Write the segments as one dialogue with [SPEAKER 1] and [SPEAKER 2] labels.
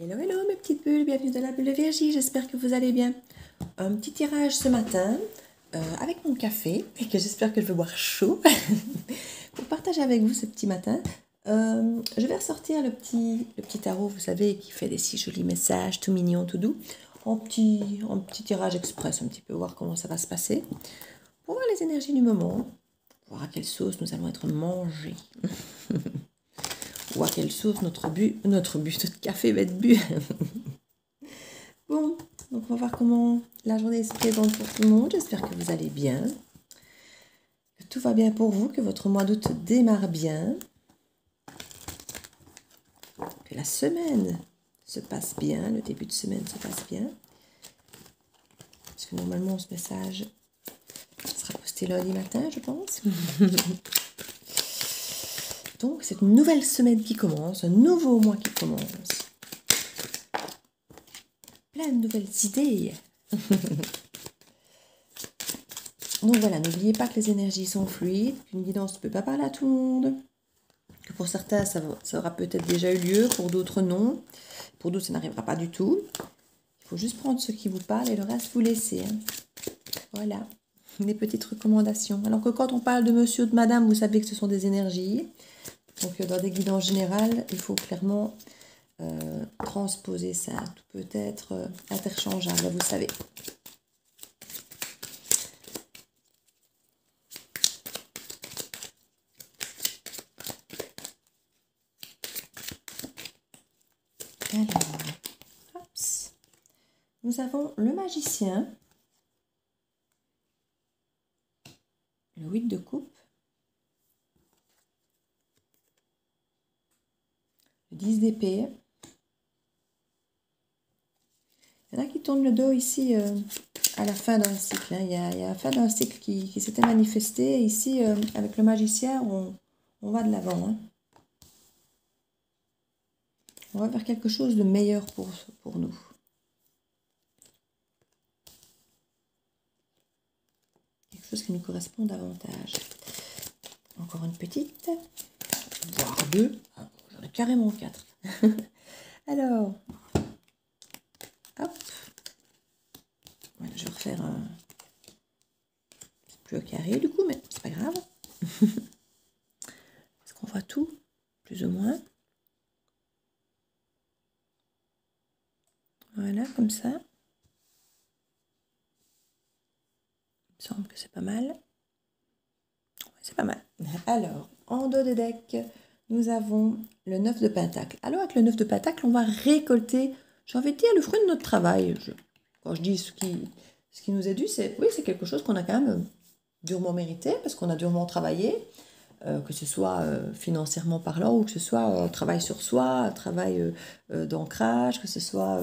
[SPEAKER 1] Hello, hello mes petites bulles, bienvenue dans la bulle de Virgie, j'espère que vous allez bien. Un petit tirage ce matin avec mon café, et que j'espère que je vais boire chaud, pour partager avec vous ce petit matin. Je vais ressortir le petit tarot, vous savez, qui fait des si jolis messages, tout mignons, tout doux, en petit tirage express, un petit peu, voir comment ça va se passer, pour voir les énergies du moment, voir à quelle sauce nous allons être mangés. Ou à quelle sauce notre café va être bu. Bon, donc on va voir comment la journée se présente pour tout le monde. J'espère que vous allez bien, que tout va bien pour vous, que votre mois d'août démarre bien, que la semaine se passe bien, le début de semaine se passe bien. Parce que normalement ce message sera posté lundi matin, je pense. Donc, c'est une nouvelle semaine qui commence, un nouveau mois qui commence. Plein de nouvelles idées. Donc voilà, n'oubliez pas que les énergies sont fluides, qu'une guidance ne peut pas parler à tout le monde, que pour certains, ça aura peut-être déjà eu lieu, pour d'autres, non. Pour d'autres, ça n'arrivera pas du tout. Il faut juste prendre ce qui vous parle et le reste, vous laissez. Hein. Voilà, des petites recommandations. Alors que quand on parle de monsieur ou de madame, vous savez que ce sont des énergies. Donc, dans des guidances générales, il faut clairement transposer ça. Tout peut être interchangeable, vous savez. Alors, hops. Nous avons le magicien, le 8 de coupe, le 10 d'épée. Il y en a qui tournent le dos ici à la fin d'un cycle. Hein. Il y a la fin d'un cycle qui s'était manifesté. Ici, avec le magicien, on va de l'avant. Hein. On va vers quelque chose de meilleur pour nous. Quelque chose qui nous correspond davantage. Encore une petite, voire deux. J'en ai carrément 4. Alors, hop. Voilà, je vais refaire un... C'est plus au carré du coup, mais c'est pas grave. Est-ce qu'on voit tout? Plus ou moins. Voilà, comme ça. Il me semble que c'est pas mal. Ouais, c'est pas mal. Alors, en dos de deck, nous avons le 9 de pentacle. Alors, avec le 9 de pentacle, on va récolter, j'ai envie de dire, le fruit de notre travail. Quand je dis ce qui nous est dû, c'est quelque chose qu'on a quand même durement mérité, parce qu'on a durement travaillé, que ce soit financièrement parlant, ou que ce soit travail sur soi, travail d'ancrage, que ce soit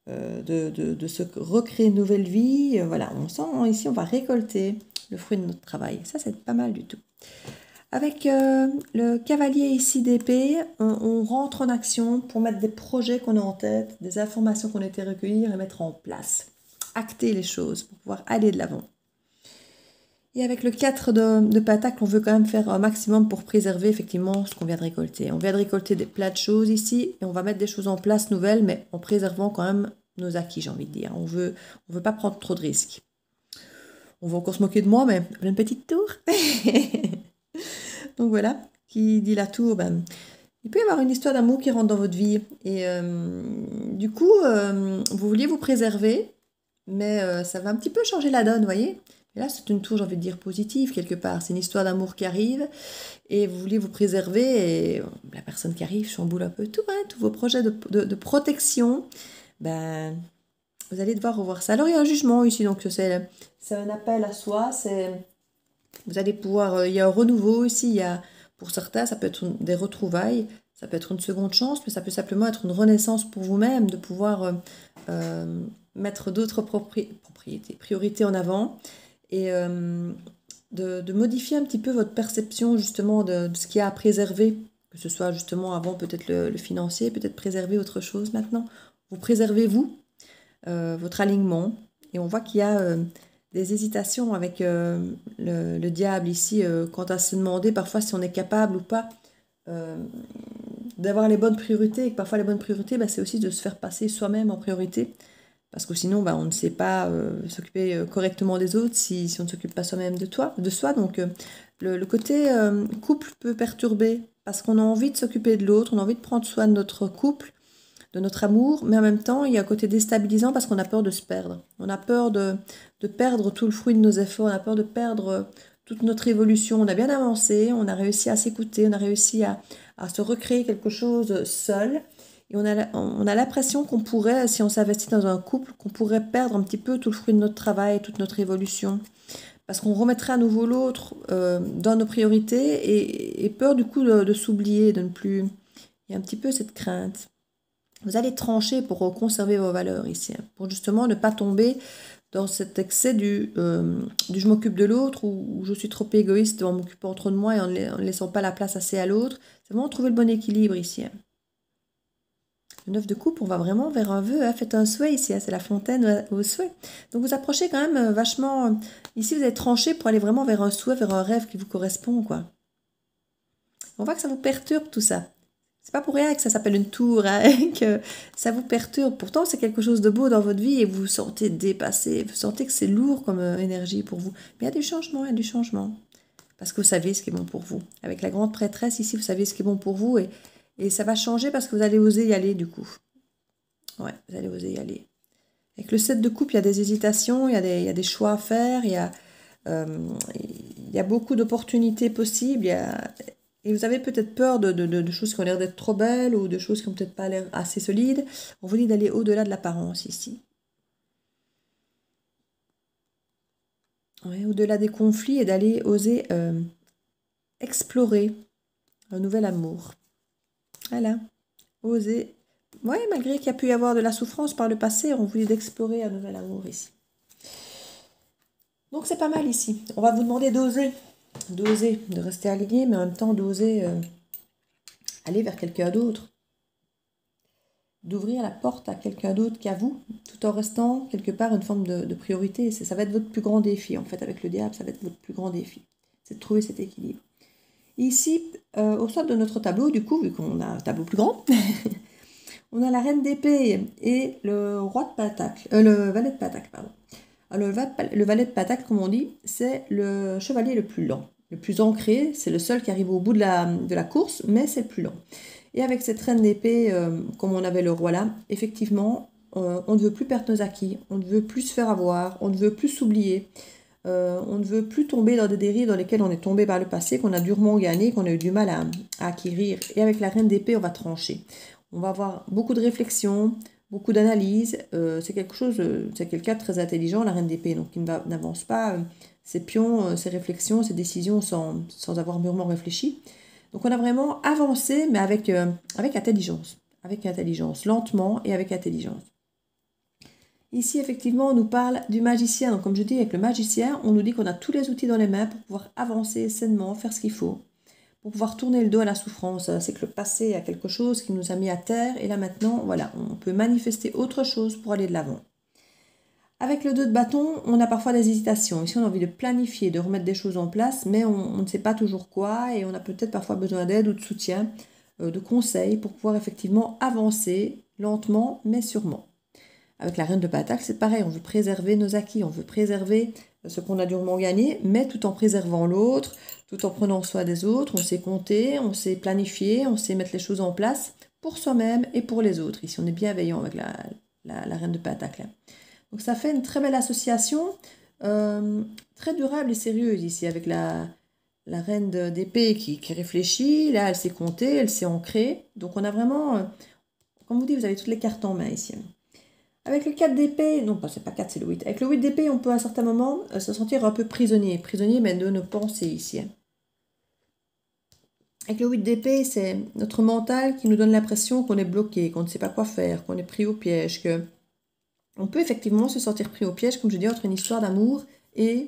[SPEAKER 1] de se recréer une nouvelle vie. Voilà, on sent ici, on va récolter le fruit de notre travail. Ça, c'est pas mal du tout. Avec le cavalier ici d'épée, on rentre en action pour mettre des projets qu'on a en tête, des informations qu'on a été recueillir et mettre en place. Acter les choses pour pouvoir aller de l'avant. Et avec le 4 de pentacle, on veut quand même faire un maximum pour préserver effectivement ce qu'on vient de récolter. On vient de récolter plein de choses ici et on va mettre des choses en place nouvelles, mais en préservant quand même nos acquis, j'ai envie de dire. On veut pas prendre trop de risques. On va encore se moquer de moi, mais une petite tour. Donc voilà, qui dit la tour, il peut y avoir une histoire d'amour qui rentre dans votre vie. Et du coup, vous vouliez vous préserver, mais ça va un petit peu changer la donne, vous voyez. Et là, c'est une tour, j'ai envie de dire, positive, quelque part. C'est une histoire d'amour qui arrive, et vous vouliez vous préserver, et la personne qui arrive chamboule un peu tout, hein, tous vos projets de protection. Vous allez devoir revoir ça. Alors, il y a un jugement ici, donc c'est un appel à soi, vous allez pouvoir, il y a un renouveau ici, il y a, pour certains, ça peut être des retrouvailles, ça peut être une seconde chance, mais ça peut simplement être une renaissance pour vous-même, de pouvoir mettre d'autres priorités en avant, et de modifier un petit peu votre perception justement de ce qu'il y a à préserver, que ce soit justement avant peut-être le financier, peut-être préserver autre chose maintenant. Vous préservez vous, votre alignement, et on voit qu'il y a des hésitations avec le diable ici, quant à se demander parfois si on est capable ou pas d'avoir les bonnes priorités, et que parfois les bonnes priorités, c'est aussi de se faire passer soi-même en priorité, parce que sinon, on ne sait pas s'occuper correctement des autres si on ne s'occupe pas soi-même de soi. Donc, le côté couple peut perturber, parce qu'on a envie de s'occuper de l'autre, on a envie de prendre soin de notre couple, de notre amour, mais en même temps, il y a un côté déstabilisant parce qu'on a peur de se perdre. On a peur de perdre tout le fruit de nos efforts, on a peur de perdre toute notre évolution. On a bien avancé, on a réussi à s'écouter, on a réussi à se recréer quelque chose seul. Et on a l'impression qu'on pourrait, si on s'investit dans un couple, qu'on pourrait perdre un petit peu tout le fruit de notre travail, toute notre évolution. Parce qu'on remettrait à nouveau l'autre dans nos priorités et peur du coup de s'oublier, de ne plus... Il y a un petit peu cette crainte. Vous allez trancher pour conserver vos valeurs ici, hein, pour justement ne pas tomber dans cet excès du je m'occupe de l'autre ou je suis trop égoïste en m'occupant trop de moi et en ne laissant pas la place assez à l'autre. C'est vraiment trouver le bon équilibre ici. Hein. Le 9 de coupe, on va vraiment vers un vœu. Hein. Faites un souhait ici, hein, c'est la fontaine au souhait. Donc vous approchez quand même vachement... Ici, vous allez trancher pour aller vraiment vers un souhait, vers un rêve qui vous correspond, quoi. On voit que ça vous perturbe tout ça. C'est pas pour rien que ça s'appelle une tour, hein, que ça vous perturbe. Pourtant, c'est quelque chose de beau dans votre vie et vous vous sentez dépassé. Vous sentez que c'est lourd comme énergie pour vous. Mais il y a du changement, il y a du changement. Parce que vous savez ce qui est bon pour vous. Avec la grande prêtresse ici, vous savez ce qui est bon pour vous et ça va changer parce que vous allez oser y aller du coup. Ouais, vous allez oser y aller. Avec le 7 de coupe, il y a des hésitations, il y a des choix à faire, il y a beaucoup d'opportunités possibles, et vous avez peut-être peur de choses qui ont l'air d'être trop belles ou de choses qui n'ont peut-être pas l'air assez solides. On vous dit d'aller au-delà de l'apparence ici. Ouais, au-delà des conflits et d'aller oser explorer un nouvel amour. Voilà, oser. Oui, malgré qu'il y a pu y avoir de la souffrance par le passé, on vous dit d'explorer un nouvel amour ici. Donc c'est pas mal ici. On va vous demander d'oser, de rester aligné, mais en même temps d'oser aller vers quelqu'un d'autre. D'ouvrir la porte à quelqu'un d'autre qu'à vous, tout en restant quelque part une forme de priorité. Ça va être votre plus grand défi, en fait, avec le diable, ça va être votre plus grand défi. C'est de trouver cet équilibre. Ici, au centre de notre tableau, du coup, vu qu'on a un tableau plus grand, on a la reine d'épée et le roi de pentacle, le valet de pentacle, pardon. Alors, le valet de pentacle, comme on dit, c'est le chevalier le plus lent, le plus ancré. C'est le seul qui arrive au bout de la course, mais c'est le plus lent. Et avec cette reine d'épée, comme on avait le roi là, effectivement, on ne veut plus perdre nos acquis, on ne veut plus se faire avoir, on ne veut plus s'oublier, on ne veut plus tomber dans des dérives dans lesquelles on est tombé par le passé, qu'on a durement gagné, qu'on a eu du mal à acquérir. Et avec la reine d'épée, on va trancher. On va avoir beaucoup de réflexion, beaucoup d'analyse. C'est quelqu'un de très intelligent, la reine d'épée, donc il n'avance pas ses pions, ses réflexions, ses décisions sans avoir mûrement réfléchi. Donc on a vraiment avancé, mais avec intelligence. Avec intelligence, lentement et avec intelligence. Ici, effectivement, on nous parle du magicien. Donc, comme je dis, avec le magicien, on nous dit qu'on a tous les outils dans les mains pour pouvoir avancer sainement, faire ce qu'il faut, pour pouvoir tourner le dos à la souffrance. C'est que le passé a quelque chose qui nous a mis à terre, et là maintenant, voilà, on peut manifester autre chose pour aller de l'avant. Avec le 2 de bâton, on a parfois des hésitations. Ici, on a envie de planifier, de remettre des choses en place, mais on ne sait pas toujours quoi, et on a peut-être parfois besoin d'aide ou de soutien, de conseils pour pouvoir effectivement avancer lentement, mais sûrement. Avec la reine de pentacle, c'est pareil, on veut préserver nos acquis, on veut préserver ce qu'on a durement gagné, mais tout en préservant l'autre, tout en prenant soin des autres. On sait compter, on sait planifier, on sait mettre les choses en place pour soi-même et pour les autres. Ici, on est bienveillant avec la reine de pentacle. Donc ça fait une très belle association, très durable et sérieuse ici, avec la reine d'épée qui réfléchit. Là, elle sait compter, elle sait ancrer. Donc on a vraiment, comme vous dites, vous avez toutes les cartes en main ici. Avec le 4 d'épée, non, c'est pas 4, c'est le 8. Avec le 8 d'épée, on peut à certains moments se sentir un peu prisonnier. Prisonnier, mais de nos pensées ici. Avec le 8 d'épée, c'est notre mental qui nous donne l'impression qu'on est bloqué, qu'on ne sait pas quoi faire, qu'on est pris au piège, que on peut effectivement se sentir pris au piège, comme je dis, entre une histoire d'amour et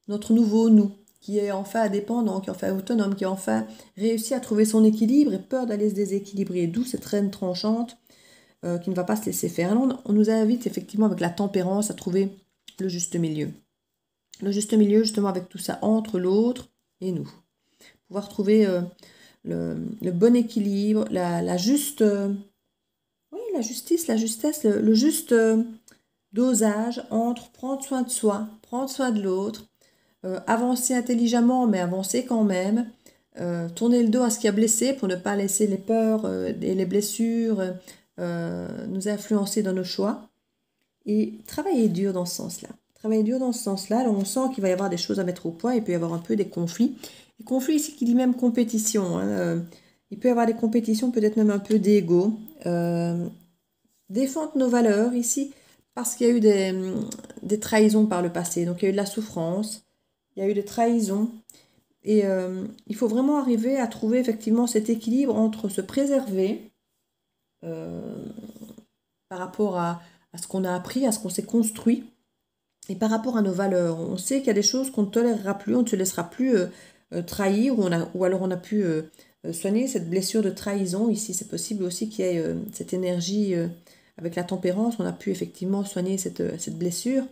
[SPEAKER 1] notre nouveau nous, qui est enfin indépendant, qui est enfin autonome, qui a enfin réussi à trouver son équilibre et peur d'aller se déséquilibrer. D'où cette reine tranchante qui ne va pas se laisser faire. Alors, on nous invite effectivement avec la tempérance à trouver le juste milieu. Le juste milieu justement avec tout ça entre l'autre et nous. Pouvoir trouver le bon équilibre, la juste, oui, la justice, la justesse, le juste dosage entre prendre soin de soi, prendre soin de l'autre, avancer intelligemment, mais avancer quand même, tourner le dos à ce qui a blessé pour ne pas laisser les peurs et les blessures nous influencer dans nos choix. Et travailler dur dans ce sens-là. Travailler dur dans ce sens-là, on sent qu'il va y avoir des choses à mettre au point, il peut y avoir un peu des conflits. Les conflits ici qui dit même compétition, hein, il peut y avoir des compétitions, peut-être même un peu d'ego. Défendre nos valeurs ici, parce qu'il y a eu des trahisons par le passé, donc il y a eu de la souffrance, il y a eu des trahisons, et il faut vraiment arriver à trouver effectivement cet équilibre entre se préserver par rapport à ce qu'on a appris, à ce qu'on s'est construit, et par rapport à nos valeurs. On sait qu'il y a des choses qu'on ne tolérera plus, on ne se laissera plus trahir, ou alors on a pu soigner cette blessure de trahison. Ici, c'est possible aussi qu'il y ait cette énergie avec la tempérance, on a pu effectivement soigner cette blessure.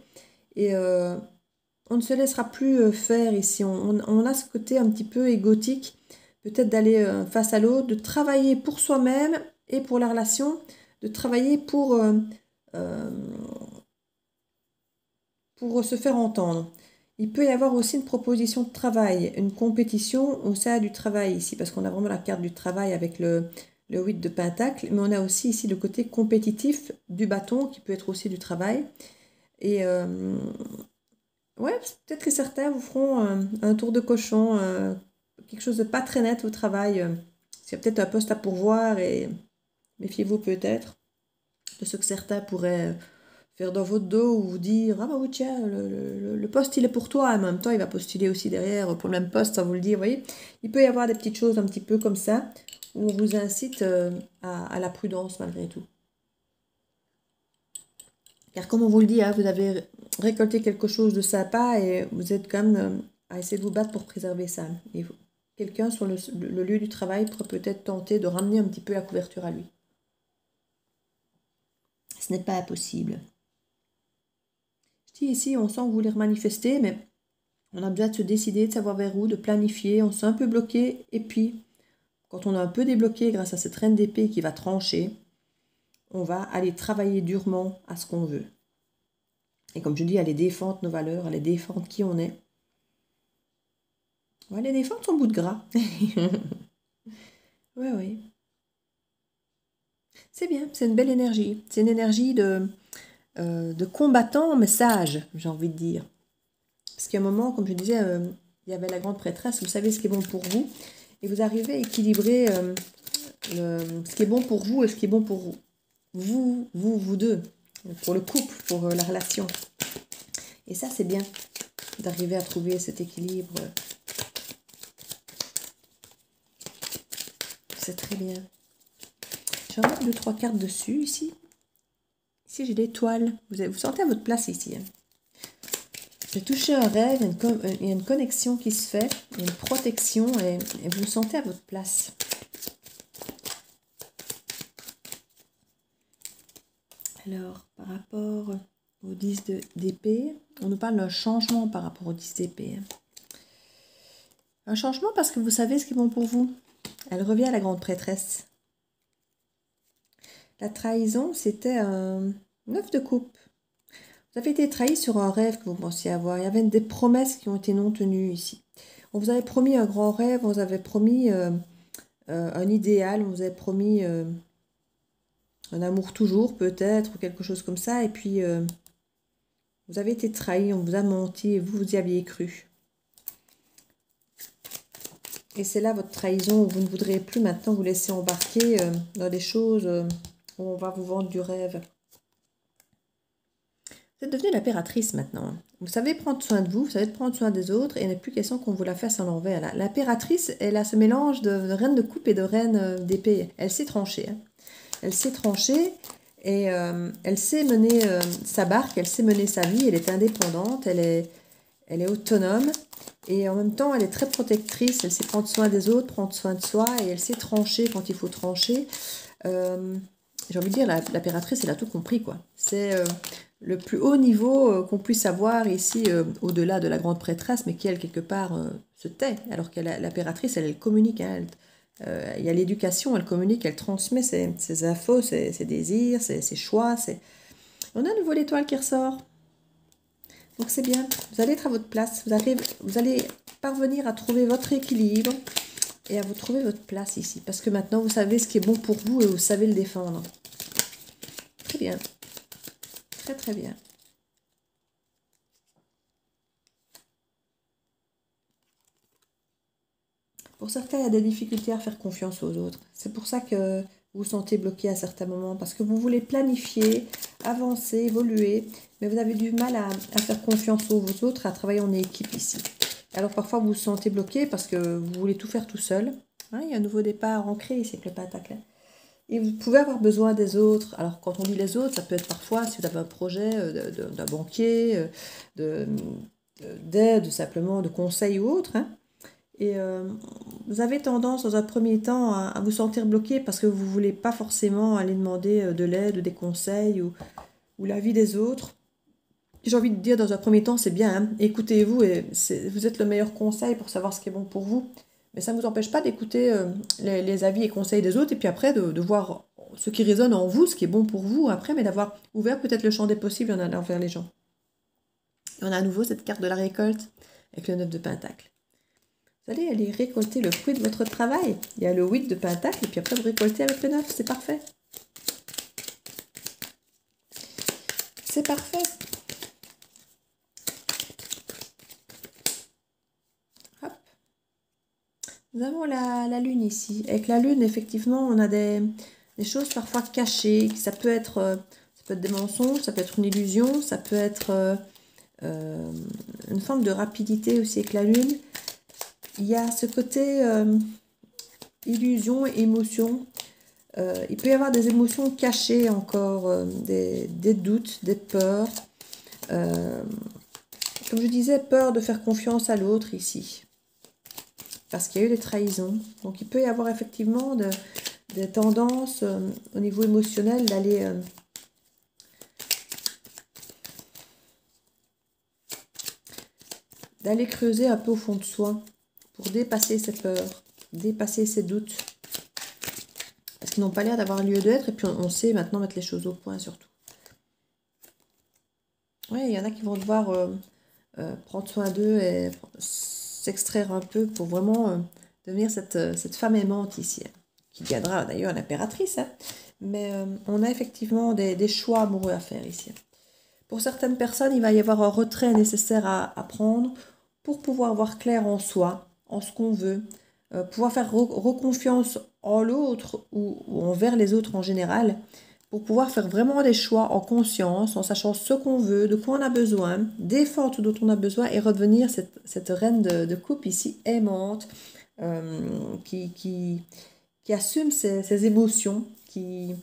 [SPEAKER 1] Et on ne se laissera plus faire ici. On a ce côté un petit peu égotique, peut-être d'aller face à l'autre, de travailler pour soi-même et pour la relation, de travailler pour se faire entendre. Il peut y avoir aussi une proposition de travail, une compétition au sein du travail ici, parce qu'on a vraiment la carte du travail avec le 8 de Pentacle, mais on a aussi ici le côté compétitif du bâton, qui peut être aussi du travail. Et ouais, peut-être que certains vous feront un tour de cochon, quelque chose de pas très net au travail. C'est peut-être un poste à pourvoir, et méfiez-vous peut-être de ce que certains pourraient faire dans votre dos, ou vous dire ah bah oui tiens le poste il est pour toi, et en même temps il va postuler aussi derrière pour le même poste sans vous le dire, vous voyez. Il peut y avoir des petites choses un petit peu comme ça où on vous incite à la prudence malgré tout, car comme on vous le dit, hein, vous avez récolté quelque chose de sympa et vous êtes quand même à essayer de vous battre pour préserver ça. Et quelqu'un sur le lieu du travail pourrait peut-être tenter de ramener un petit peu la couverture à lui. Ce n'est pas impossible. Ici, on sent que vous voulez manifester, mais on a besoin de se décider, de savoir vers où, de planifier. On s'est un peu bloqué, et puis, quand on a un peu débloqué grâce à cette reine d'épée qui va trancher, on va aller travailler durement à ce qu'on veut. Et comme je dis, aller défendre nos valeurs, aller défendre qui on est. On va aller défendre son bout de gras. Oui, oui. C'est bien, c'est une belle énergie. C'est une énergie de combattant, mais sage, j'ai envie de dire. Parce qu'à un moment, comme je disais, il y avait la grande prêtresse, vous savez ce qui est bon pour vous, et vous arrivez à équilibrer ce qui est bon pour vous et ce qui est bon pour vous deux, pour le couple, pour la relation. Et ça, c'est bien, d'arriver à trouver cet équilibre. C'est très bien. J'en ai 2-3 cartes dessus, ici. Ici, j'ai l'étoile. Vous sentez à votre place ici. Hein. J'ai touché un rêve, il y a une connexion qui se fait, il y a une protection, et vous vous sentez à votre place. Alors, par rapport au 10 d'épée, on nous parle d'un changement par rapport au 10 d'épée. Un changement parce que vous savez ce qui est bon pour vous. Elle revient à la grande prêtresse. La trahison, c'était un 9 de coupe. Vous avez été trahi sur un rêve que vous pensiez avoir. Il y avait des promesses qui ont été non tenues ici. On vous avait promis un grand rêve, on vous avait promis un idéal, on vous avait promis un amour toujours peut-être, ou quelque chose comme ça. Et puis, vous avez été trahi, on vous a menti et vous y aviez cru. Et c'est là votre trahison où vous ne voudrez plus maintenant vous laisser embarquer dans des choses où on va vous vendre du rêve. Vous êtes devenue l'impératrice maintenant. Vous savez prendre soin de vous savez prendre soin des autres, et il n'est plus question qu'on vous la fasse à l'envers. L'impératrice, elle a ce mélange de reine de coupe et de reine d'épée. Elle sait trancher. Hein. Elle sait trancher et elle sait mener sa barque, elle sait mener sa vie, elle est indépendante, elle est autonome, et en même temps, elle est très protectrice, elle sait prendre soin des autres, prendre soin de soi, et elle sait trancher quand il faut trancher. J'ai envie de dire, l'impératrice, elle a tout compris, quoi. C'est le plus haut niveau qu'on puisse avoir ici, au-delà de la grande prêtresse, mais qui, elle, quelque part, se tait. Alors que l'impératrice, elle communique, hein, Il y a l'éducation, elle communique, elle transmet ses infos, ses désirs, ses choix. On a à nouveau l'étoile qui ressort. Donc c'est bien, vous allez être à votre place, vous allez parvenir à trouver votre équilibre et à vous trouver votre place ici. Parce que maintenant, vous savez ce qui est bon pour vous et vous savez le défendre. Très bien. Très très bien. Pour certains, il y a des difficultés à faire confiance aux autres. C'est pour ça que vous vous sentez bloqué à certains moments. Parce que vous voulez planifier, avancer, évoluer. Mais vous avez du mal à faire confiance aux autres, à travailler en équipe ici. Alors parfois, vous vous sentez bloqué parce que vous voulez tout faire tout seul. Hein, il y a un nouveau départ ancré ici avec le pentacle. Et vous pouvez avoir besoin des autres. Alors quand on dit les autres, ça peut être parfois, si vous avez un projet d'un banquier, d'aide, simplement de conseils ou autre, hein. Et vous avez tendance, dans un premier temps, à vous sentir bloqué parce que vous ne voulez pas forcément aller demander de l'aide ou des conseils ou l'avis des autres. J'ai envie de dire, dans un premier temps, c'est bien, hein, écoutez-vous et vous êtes le meilleur conseil pour savoir ce qui est bon pour vous. Mais ça ne vous empêche pas d'écouter les avis et conseils des autres et puis après de voir ce qui résonne en vous, ce qui est bon pour vous après, mais d'avoir ouvert peut-être le champ des possibles en allant vers les gens. Et on a à nouveau cette carte de la récolte avec le 9 de Pentacle. Vous allez aller récolter le fruit de votre travail. Il y a le 8 de Pentacle et puis après vous récoltez avec le 9. C'est parfait. C'est parfait. Hop. Nous avons la lune ici. Avec la lune, effectivement, on a des choses parfois cachées. Ça peut être des mensonges, ça peut être une illusion, ça peut être une forme de rapidité aussi avec la lune. Il y a ce côté illusion, émotion. Il peut y avoir des émotions cachées encore, des doutes, des peurs. Comme je disais, peur de faire confiance à l'autre ici. Parce qu'il y a eu des trahisons. Donc il peut y avoir effectivement des tendances au niveau émotionnel d'aller creuser un peu au fond de soi pour dépasser ses peurs, dépasser ses doutes. Parce qu'ils n'ont pas l'air d'avoir lieu d'être et puis on sait maintenant mettre les choses au point surtout. Oui, il y en a qui vont devoir prendre soin d'eux et s'extraire un peu pour vraiment devenir cette femme aimante ici, qui deviendra d'ailleurs l'impératrice. Hein. Mais on a effectivement des choix amoureux à faire ici. Pour certaines personnes, il va y avoir un retrait nécessaire à prendre pour pouvoir voir clair en soi, en ce qu'on veut, pouvoir faire reconfiance en l'autre ou envers les autres en général, pour pouvoir faire vraiment des choix en conscience, en sachant ce qu'on veut, de quoi on a besoin, défendre ce dont on a besoin et redevenir cette reine de coupe ici, aimante, qui assume ses émotions, qui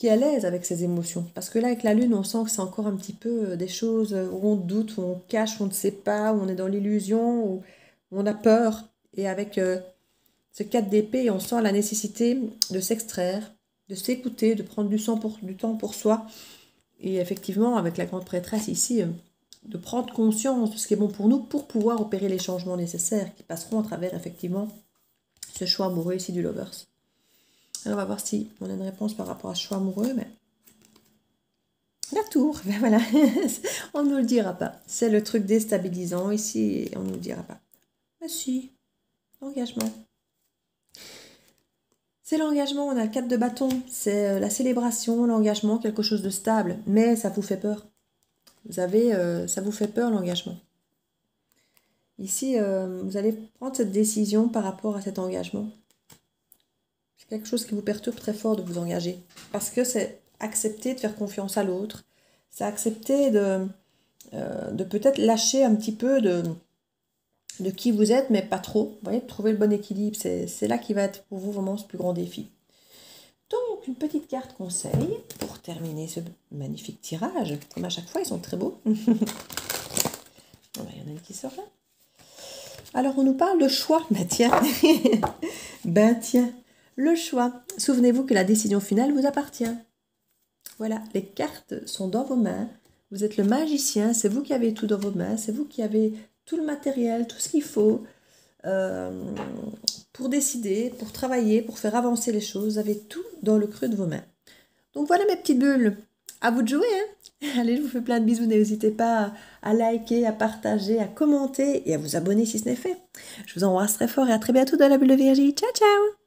[SPEAKER 1] est à l'aise avec ses émotions. Parce que là, avec la lune, on sent que c'est encore un petit peu des choses où on doute, où on cache, où on ne sait pas, où on est dans l'illusion, où on a peur. Et avec ce 4 d'épée, on sent la nécessité de s'extraire, de s'écouter, de prendre du temps pour soi. Et effectivement, avec la grande prêtresse ici, de prendre conscience de ce qui est bon pour nous pour pouvoir opérer les changements nécessaires qui passeront à travers, effectivement, ce choix amoureux ici du Lovers. Alors, on va voir si on a une réponse par rapport à ce choix amoureux, mais... La tour, ben voilà, on ne nous le dira pas. C'est le truc déstabilisant ici, et on ne nous le dira pas. Mais si, l'engagement. C'est l'engagement, on a le 4 de bâton, c'est la célébration, l'engagement, quelque chose de stable, mais ça vous fait peur. Ça vous fait peur l'engagement. Ici, vous allez prendre cette décision par rapport à cet engagement. C'est quelque chose qui vous perturbe très fort de vous engager. Parce que c'est accepter de faire confiance à l'autre. C'est accepter de peut-être lâcher un petit peu de qui vous êtes, mais pas trop. Vous voyez, de trouver le bon équilibre. C'est là qui va être pour vous vraiment ce plus grand défi. Donc, une petite carte conseil pour terminer ce magnifique tirage. Comme à chaque fois, ils sont très beaux. Il y en a une qui sort là. Alors, on nous parle de choix. Ben tiens. Ben tiens. Le choix. Souvenez-vous que la décision finale vous appartient. Voilà, les cartes sont dans vos mains. Vous êtes le magicien, c'est vous qui avez tout dans vos mains. C'est vous qui avez tout le matériel, tout ce qu'il faut. pour décider, pour travailler, pour faire avancer les choses. Vous avez tout dans le creux de vos mains. Donc voilà mes petites bulles. À vous de jouer, hein. Allez, je vous fais plein de bisous. N'hésitez pas à liker, à partager, à commenter et à vous abonner si ce n'est fait. Je vous embrasse très fort et à très bientôt dans la bulle de Virgie. Ciao, ciao!